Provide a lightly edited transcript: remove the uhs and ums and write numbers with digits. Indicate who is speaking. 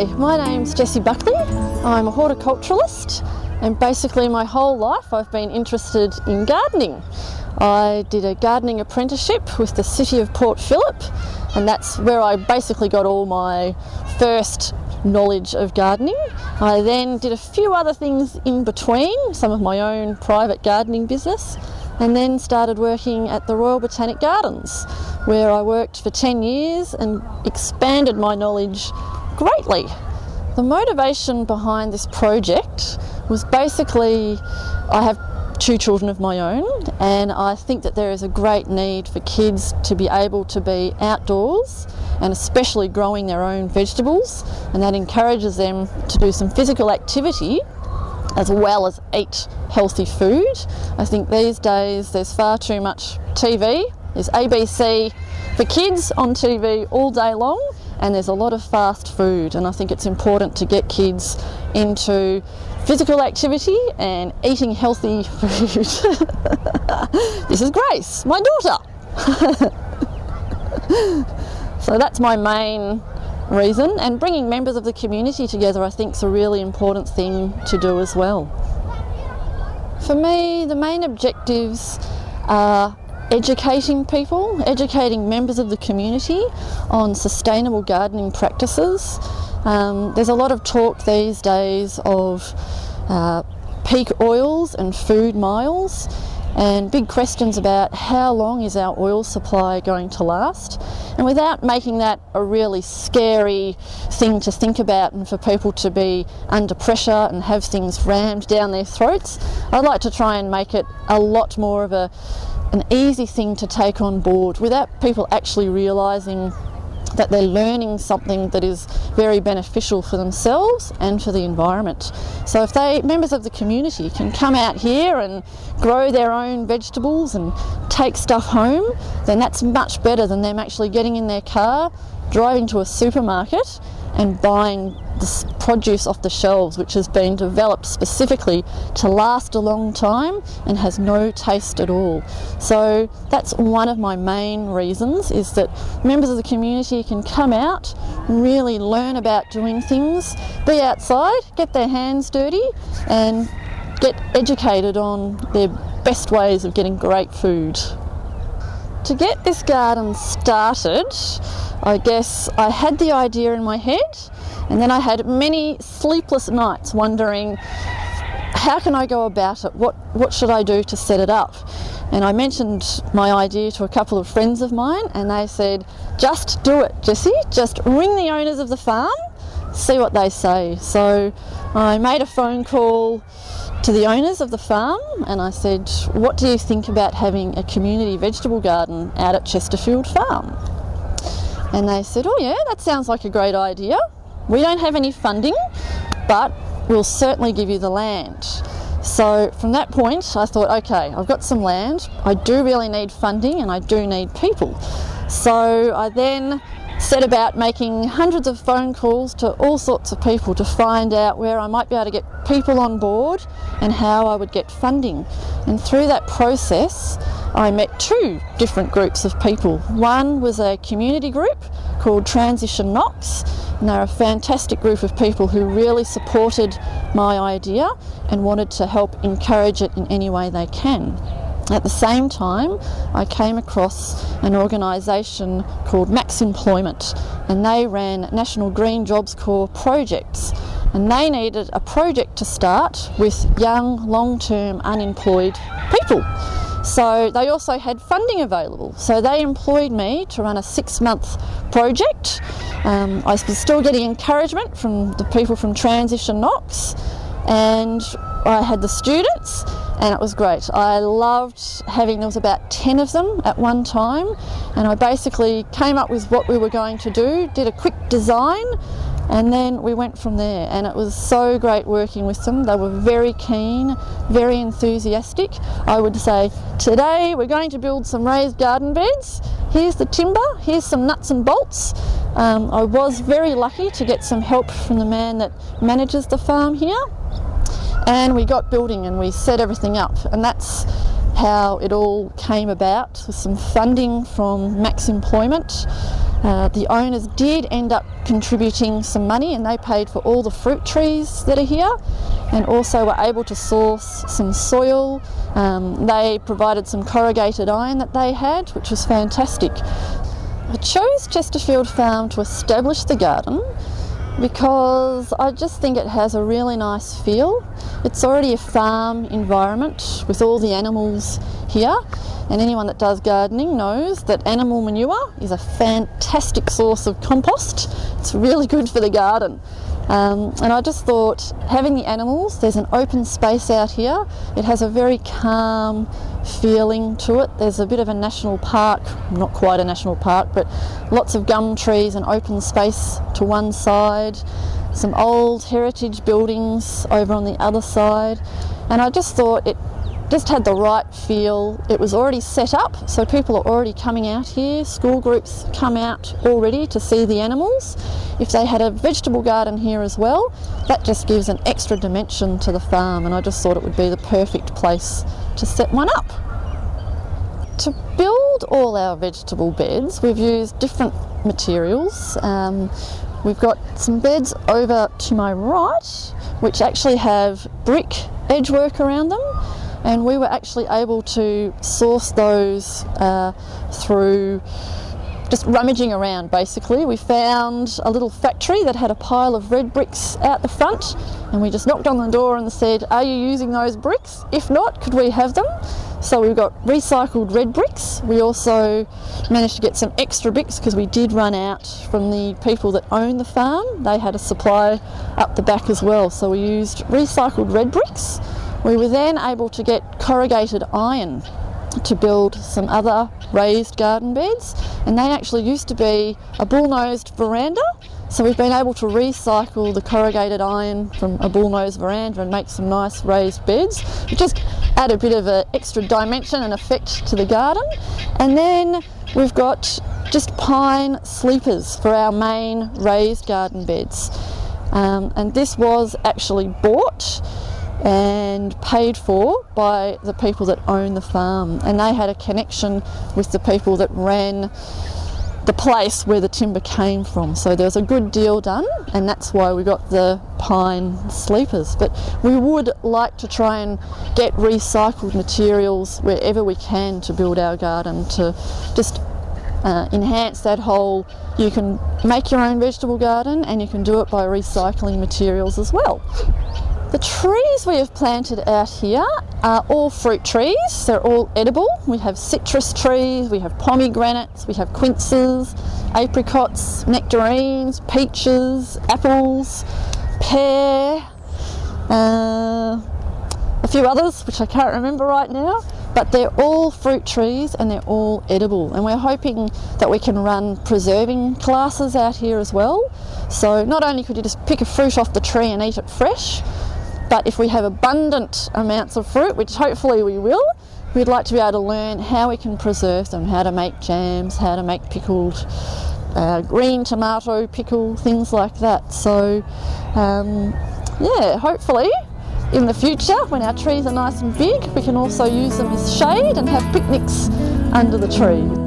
Speaker 1: Hi, my name's Jessie Buckley. I'm a horticulturalist, and basically my whole life I've been interested in gardening. I did a gardening apprenticeship with the City of Port Phillip, and that's where I basically got all my first knowledge of gardening. I then did a few other things in between, some of my own private gardening business, and then started working at the Royal Botanic Gardens, where I worked for 10 years and expanded my knowledge greatly. The motivation behind this project was basically, I have 2 children of my own, and I think that there is a great need for kids to be able to be outdoors and especially growing their own vegetables, and that encourages them to do some physical activity as well as eat healthy food. I think these days there's far too much TV. There's ABC for kids on TV all day long, and there's a lot of fast food, and I think it's important to get kids into physical activity and eating healthy food. This is Grace, my daughter. So that's my main reason, and bringing members of the community together I think is a really important thing to do as well. For me, the main objectives are educating people, educating members of the community on sustainable gardening practices. There's a lot of talk these days of peak oils and food miles, and big questions about how long is our oil supply going to last. And without making that a really scary thing to think about and for people to be under pressure and have things rammed down their throats, I'd like to try and make it a lot more of an easy thing to take on board without people actually realising that they're learning something that is very beneficial for themselves and for the environment. So if members of the community can come out here and grow their own vegetables and take stuff home, then that's much better than them actually getting in their car, driving to a supermarket and buying this produce off the shelves, which has been developed specifically to last a long time and has no taste at all. So that's one of my main reasons, is that members of the community can come out, really learn about doing things, be outside, get their hands dirty and get educated on their best ways of getting great food. To get this garden started, I guess I had the idea in my head, and then I had many sleepless nights wondering, how can I go about it? What should I do to set it up? And I mentioned my idea to a couple of friends of mine, and they said, just do it, Jessie. Just ring the owners of the farm, see what they say. So I made a phone call to the owners of the farm, and I said, what do you think about having a community vegetable garden out at Chesterfield Farm? And they said, oh yeah, that sounds like a great idea. We don't have any funding, but we'll certainly give you the land. So from that point I thought, okay, I've got some land, I do really need funding and I do need people. So I then set about making hundreds of phone calls to all sorts of people to find out where I might be able to get people on board and how I would get funding. And through that process I met 2 different groups of people. One was a community group called Transition Knox, and they're a fantastic group of people who really supported my idea and wanted to help encourage it in any way they can. At the same time, I came across an organisation called Max Employment, and they ran National Green Jobs Corps projects, and they needed a project to start with young, long-term unemployed people. So they also had funding available. So they employed me to run a 6-month project. I was still getting encouragement from the people from Transition Knox, and I had the students, and it was great. I loved having, there was about 10 of them at one time, and I basically came up with what we were going to do, did a quick design, and then we went from there, and it was so great working with them. They were very keen, very enthusiastic. I would say, today we're going to build some raised garden beds. Here's the timber, here's some nuts and bolts. I was very lucky to get some help from the man that manages the farm here, and we got building and we set everything up, and that's how it all came about, with some funding from Max Employment. The owners did end up contributing some money, and they paid for all the fruit trees that are here, and also were able to source some soil. They provided some corrugated iron that they had, which was fantastic. I chose Chesterfield Farm to establish the garden because I just think it has a really nice feel. It's already a farm environment with all the animals here, and anyone that does gardening knows that animal manure is a fantastic source of compost. It's really good for the garden. And I just thought, having the animals, there's an open space out here. It has a very calm feeling to it. There's a bit of a national park, not quite a national park, but lots of gum trees and open space to one side, some old heritage buildings over on the other side. And I just thought it just had the right feel. It was already set up, so people are already coming out here. School groups come out already to see the animals. If they had a vegetable garden here as well, that just gives an extra dimension to the farm, and I just thought it would be the perfect place to set one up. To build all our vegetable beds, we've used different materials. We've got some beds over to my right, which actually have brick edgework around them, and we were actually able to source those through just rummaging around. Basically, we found a little factory that had a pile of red bricks out the front, and we just knocked on the door and said, "Are you using those bricks? If not, could we have them?" So we've got recycled red bricks. We also managed to get some extra bricks because we did run out from the people that own the farm. They had a supply up the back as well, so we used recycled red bricks. We were then able to get corrugated iron to build some other raised garden beds, and they actually used to be a bull-nosed veranda, so we've been able to recycle the corrugated iron from a bull-nosed veranda and make some nice raised beds, which just add a bit of an extra dimension and effect to the garden. And then we've got just pine sleepers for our main raised garden beds, and this was actually bought and paid for by the people that own the farm, and they had a connection with the people that ran the place where the timber came from, so there was a good deal done, and that's why we got the pine sleepers. But we would like to try and get recycled materials wherever we can to build our garden, to just enhance that whole, you can make your own vegetable garden and you can do it by recycling materials as well. The trees we have planted out here are all fruit trees. They're all edible. We have citrus trees, we have pomegranates, we have quinces, apricots, nectarines, peaches, apples, pear, a few others which I can't remember right now, but they're all fruit trees and they're all edible, and we're hoping that we can run preserving classes out here as well. So not only could you just pick a fruit off the tree and eat it fresh, but if we have abundant amounts of fruit, which hopefully we will, we'd like to be able to learn how we can preserve them, how to make jams, how to make pickled green tomato pickle, things like that. So yeah, hopefully in the future, when our trees are nice and big, we can also use them as shade and have picnics under the trees.